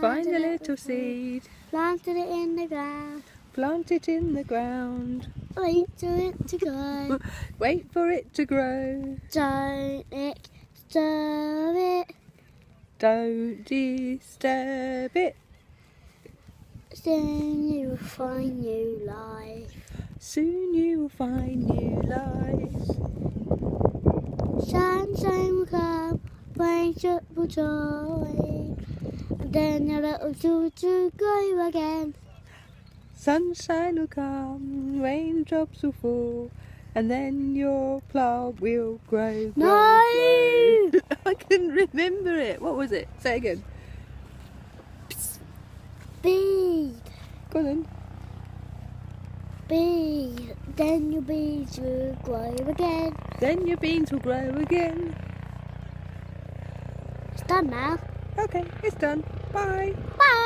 Find a little seed. Planted it in the ground. Plant it in the ground. Wait for it to grow. Wait for it to grow. Don't disturb it. Don't disturb it. Soon you will find new life. Soon you will find new life. Sunshine will come, raindrop will join, and then your little choo-choo go again. Sunshine will come, raindrops will fall, and then your plant will grow. No! Grow. I couldn't remember it. What was it? Say it again. Bead, Go on then. bead, then your beads will grow again. Then your beans will grow again. It's done now. Okay, it's done. Bye. Bye!